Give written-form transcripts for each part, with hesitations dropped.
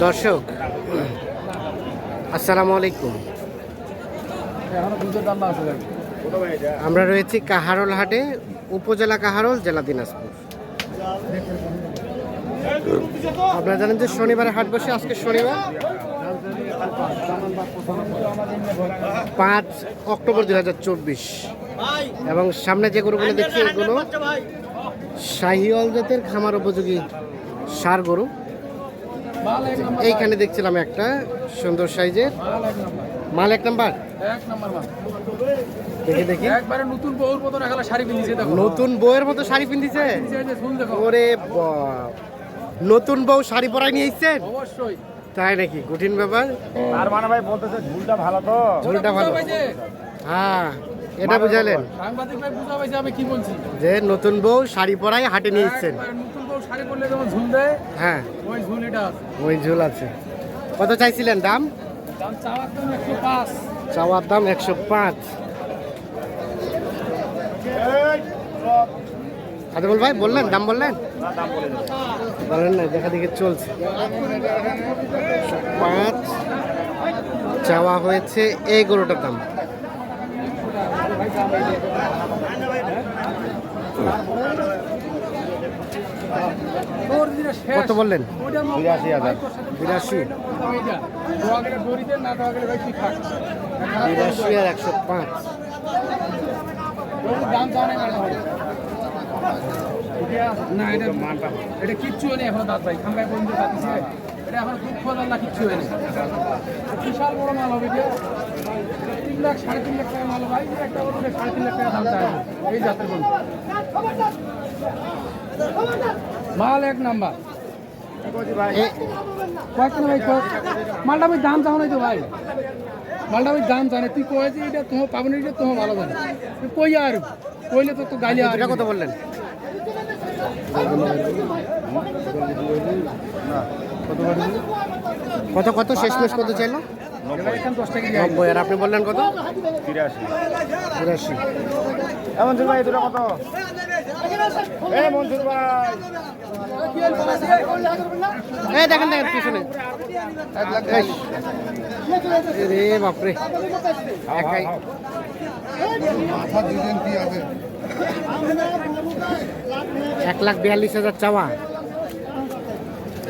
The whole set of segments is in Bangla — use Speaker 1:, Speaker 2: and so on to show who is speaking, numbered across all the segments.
Speaker 1: দর্শক আসসালামু আলাইকুম। আমরা রয়েছি কাহারোল হাটে, উপজেলা কাহারোল, জেলা দিনাজপুর। আপনারা জানেন যে শনিবারে হাট বসে। আজকে শনিবার 5 অক্টোবর 2024 এবং সামনে যে গরুগুলো দেখছি এগুলো শাহিওয়াল জাতের খামার উপযোগী ষাঁড় গরু। এইখানে দেখছিলাম একটা সুন্দর সাইজের মাল। এক নাম্বার দেখি দেখি,
Speaker 2: নতুন বউর মতো শাড়ি পিন্ধিছে।
Speaker 1: নতুন বউয়ের মতো শাড়ি পিন্ধিছে। ওরে নতুন বউ শাড়ি পরাই নিয়ে এসছেন?
Speaker 2: অবশ্যই।
Speaker 1: তাই নাকি? কঠিন ব্যাপার।
Speaker 3: আর মানে ভাই বলতেছে ঝুলটা ভালো, তো
Speaker 1: ঝুলটা ভালো। হ্যাঁ, এটা বুঝালেন
Speaker 2: সাংবাদিক ভাই বুঝা পাইছে আমি কি বলছি,
Speaker 1: যে নতুন বউ শাড়ি পরাই হাটে নিয়ে এসছেন।
Speaker 2: নতুন বউ শাড়ি পরলে যেমন ঝুল দেয়,
Speaker 1: হ্যাঁ
Speaker 2: ওই ঝুল এটা আছে।
Speaker 1: ওই ঝুল আছে। কত চাইছিলেন দাম?
Speaker 2: দাম চাওয়ার দাম 105।
Speaker 1: চাওয়ার দাম 105। আদমুল ভাই বললেন, দাম বললেন? বলেন না, দেখা দেখে চলছে। 5 চাওয়া হয়েছে এই গরুটার দাম। কত বললেন?
Speaker 3: 82,000।
Speaker 1: 82। 82 আর 105।
Speaker 2: না এটা কিচ্ছু হয়নি এখনো দাঁত ভাই, খাম্বাই পর্যন্ত দাঁতিছে। এটা এখন খুব খোঁজার না, কিচ্ছু হয়নি। বিশাল বড় মাল হবে, 3 লাখ 3.5 লাখ টাকা মাল ভাই। একটা বড় 3.5 লাখ টাকা দাম চাই এই জাতের গরু। মাল এক নাম্বার। কয়েকটা ভাই মালটা আমি দাম চাও নাই তো ভাই, মালটা আমি দাম জানে। তুই কয়েছি এটা তোমার পাবেন, এটা তোমার ভালো জানে। তুই কই আর কইলে তো গাইলে। আর
Speaker 1: কত বললেন? কত কত শেষ মেশ কত চাইলো? 90। আর আপনি বললেন কত? 83।
Speaker 3: মনসুর ভাই দুটো কত? মনসুর ভাই
Speaker 1: দেখেন দেখেন পিছনে। রে বাপরে, একাই 1,42,000 চাওয়া।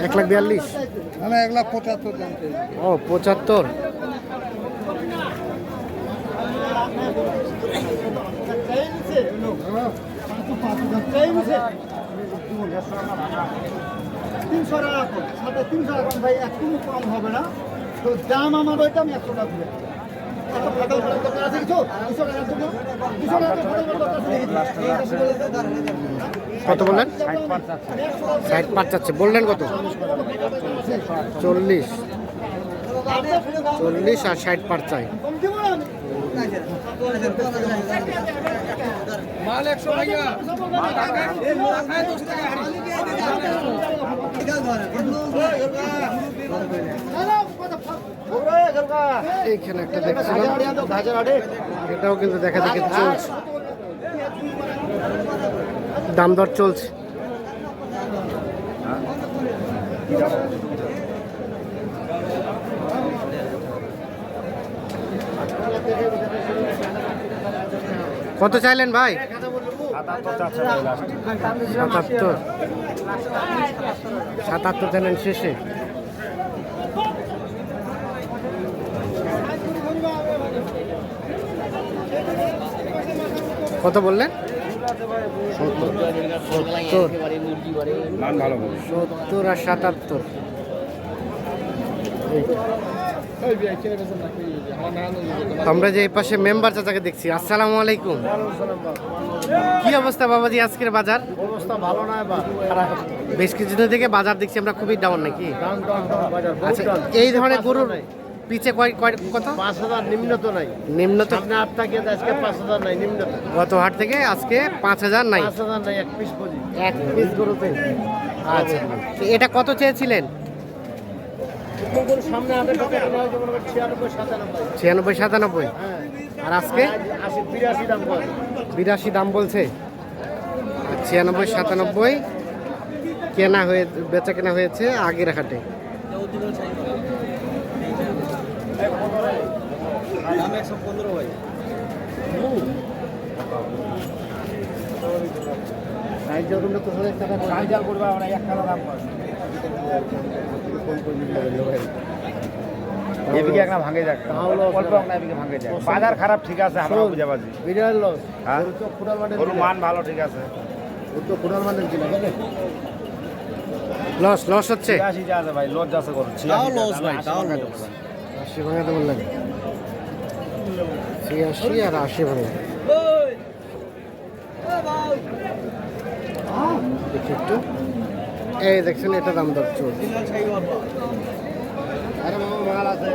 Speaker 1: 1,42,000
Speaker 3: মানে 1,75,000 জানতে।
Speaker 1: ও 75।
Speaker 4: ভাই একটু কম হবে না তো দাম আমার ওইটা আমি 100 টাকা দিলাম।
Speaker 1: কত বললেন? 65 চাচ্ছে। বললেন কত? 40। 40 আর 65 চাই।
Speaker 2: মাল 100 ভাইয়া।
Speaker 1: এইখানে একটা দেখছিলাম, এটাও কিন্তু দেখা দেখে চলছে, দাম দর চলছে। কত চাইলেন ভাই? 77। 77 চাইলেন শেষে। কত বললেন? 70। 70 আর 77। আমরা যে এই পাশে মেম্বার চাচাকে দেখছি। আসসালামু আলাইকুম। কি অবস্থা বাবাজি আজকের বাজার?
Speaker 3: অবস্থা ভালো না,
Speaker 1: বেশ কিছুদিন থেকে বাজার দেখছি আমরা খুবই ডাউন নাকি? আচ্ছা, এই ধরনের গরুর পিছে কত?
Speaker 3: 5,000 নিম্ন তো নাই।
Speaker 1: নিম্ন তো
Speaker 3: সামনে হাট থেকে আজকে 5,000 নাই, নিম্ন তো
Speaker 1: গত হাট থেকে আজকে 5,000 নাই।
Speaker 3: 5,000 নাই, এক পিস পজি।
Speaker 1: এক পিস গরুতে। আচ্ছা, তো এটা কত চেয়েছিলেন?
Speaker 3: সামনে হাটে কত হয়?
Speaker 1: 96, 97।
Speaker 3: হ্যাঁ,
Speaker 1: আর আজকে
Speaker 3: 82 দাম বলে।
Speaker 1: 82 দাম বলছে। 96, 97 কেনা হয়ে বেচা কেনা হয়েছে আগের হাটে। সাইজ জরুরি তো সবাই টাকা
Speaker 2: সাইজাল করবে আমরা এক কালো দাম করে এদিকে একটা ভাঙে যাক অল্প একটা এদিকে ভাঙে যাক বাজার খারাপ ঠিক আছে আমরা বুঝে পাচ্ছি
Speaker 3: বিরিয়ানি লস
Speaker 2: হ্যাঁ?
Speaker 3: তো ফুটাল মানে
Speaker 2: গরুর মান ভালো ঠিক আছে
Speaker 3: তো ফুটাল মানে কিনা
Speaker 1: লস লস হচ্ছে
Speaker 2: 86 যা আছে ভাই লস যাচ্ছে করুন
Speaker 3: তাও লস ভাই, তাও লস।
Speaker 1: 80 ভাঙা তো বললেন 86 আর 80 ভাঙা দেখি একটু এই দেখছেন এটা দাম দর চলছে
Speaker 3: আরে মামা মাল আছে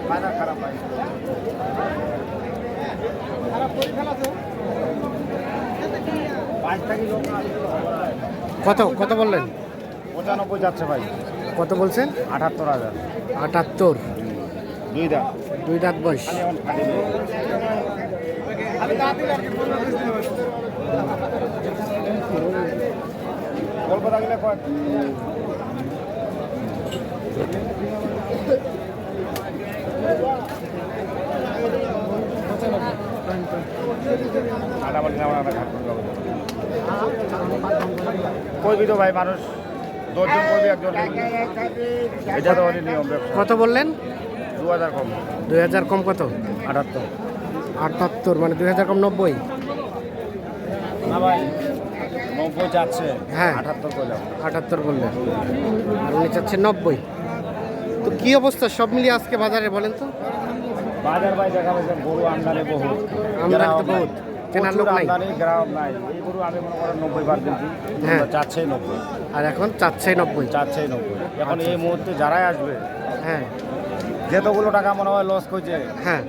Speaker 2: বাজার খারাপ ভাই
Speaker 1: কত কত বললেন
Speaker 2: 95 যাচ্ছে ভাই
Speaker 1: কত বলছেন
Speaker 2: 78,000
Speaker 1: 78
Speaker 2: দুই দাম
Speaker 1: দুই দাঁত বয়স
Speaker 2: এখন খালি গল্প থাকলে কয় কইবি তো ভাই মানুষ 10 জন কইবি একজন এটা তো অনেক নিয়ম ব্যবসা
Speaker 1: কত বললেন
Speaker 2: 2000 কম
Speaker 1: 2000 কম কত
Speaker 2: 78
Speaker 1: 78 মানে 2000 কম 90
Speaker 2: না ভাই 90 যাচ্ছে
Speaker 1: হ্যাঁ।
Speaker 2: 78 কইলাম
Speaker 1: 78 বললেন আর উনি চাচ্ছেন 90 তো কি অবস্থা সব মিলিয়ে আজকে বাজারে বলেন তো
Speaker 2: বাজার ভাই দেখা যাচ্ছে গরু আমদানি বহুত
Speaker 1: আমদানি তো বহুত কেনার লোক নাই
Speaker 2: আমদানি গ্রাম নাই এই গরু আমি মনে করেন 90 বার কিনছি
Speaker 1: হ্যাঁ।
Speaker 2: চাচ্ছে 90
Speaker 1: আর এখন চাচ্ছে 90
Speaker 2: চাচ্ছে 90 এখন এই মুহূর্তে যারাই আসবে
Speaker 1: হ্যাঁ
Speaker 2: যতগুলো টাকা মনে হয় লস করছে
Speaker 1: হ্যাঁ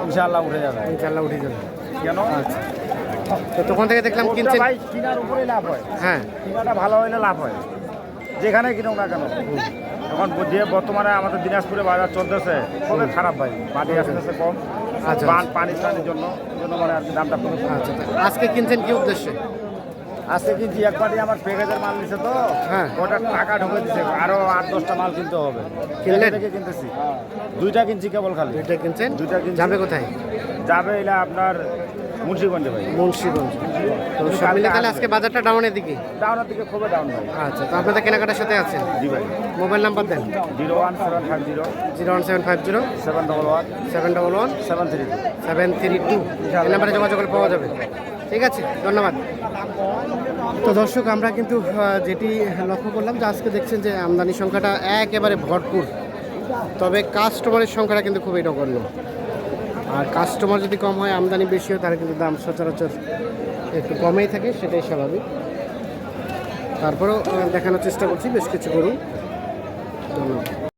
Speaker 2: ইনশাআল্লাহ উঠে যাবে
Speaker 1: ইনশাল্লাহ উঠে যাবে
Speaker 2: কেন
Speaker 1: আচ্ছা তো তখন থেকে দেখলাম
Speaker 2: গরুটা
Speaker 1: কিনছেন
Speaker 2: ভাই কিনার উপরে লাভ হয়
Speaker 1: হ্যাঁ
Speaker 2: কিনাটা ভালো হলে লাভ হয় যেখানে কিনুক না কেন এখন যে বর্তমানে আমাদের দিনাজপুরে বাজার চলতেছে খুবই খারাপ ভাই পানি আসতেছে কম
Speaker 1: আচ্ছা।
Speaker 2: পানি টানির জন্য এই জন্য মানে আর কি দামটা কমে
Speaker 1: আচ্ছা তো আজকে কিনছেন কি উদ্দেশ্যে
Speaker 2: আজকে কিনছি একবারই আমার প্যাকেজের মাল নিছে তো
Speaker 1: হ্যাঁ।
Speaker 2: ওটা টাকা ঢুকে দিছে আরো 8-10টা মাল কিনতে হবে
Speaker 1: কিনলেন?
Speaker 2: থেকে কিনতেছি দুইটা কিনছি কেবল খালি
Speaker 1: দুইটা কিনছেন
Speaker 2: দুইটা কিনছি।
Speaker 1: যাবে কোথায়
Speaker 2: যাবে এলা আপনার মুন্সিগঞ্জে ভাই
Speaker 1: মুন্সিগঞ্জ তো সব মিলে তাহলে আজকে বাজারটা ডাউনের দিকে
Speaker 2: ডাউনের দিকে খুবই ডাউন ভাই
Speaker 1: আচ্ছা তো আপনাদের কেনাকাটার সাথে আছেন
Speaker 2: জি ভাই
Speaker 1: মোবাইল নাম্বার দেন
Speaker 2: 01750
Speaker 1: 01750
Speaker 2: 711
Speaker 1: 711
Speaker 2: 732
Speaker 1: 732 এই নাম্বারে যোগাযোগ করে পাওয়া যাবে ঠিক আছে ধন্যবাদ তো দর্শক আমরা কিন্তু যেটি লক্ষ্য করলাম যে আজকে দেখছেন যে আমদানি সংখ্যাটা একেবারে ভরপুর তবে কাস্টমারের সংখ্যাটা কিন্তু খুবই নগণ্য আর কাস্টমার যদি কম হয় আমদানি বেশি হয় তাহলে কিন্তু দাম সচরাচর একটু কমেই থাকে সেটাই স্বাভাবিক তারপরেও দেখানোর চেষ্টা করছি বেশ কিছু গরু ধন্যবাদ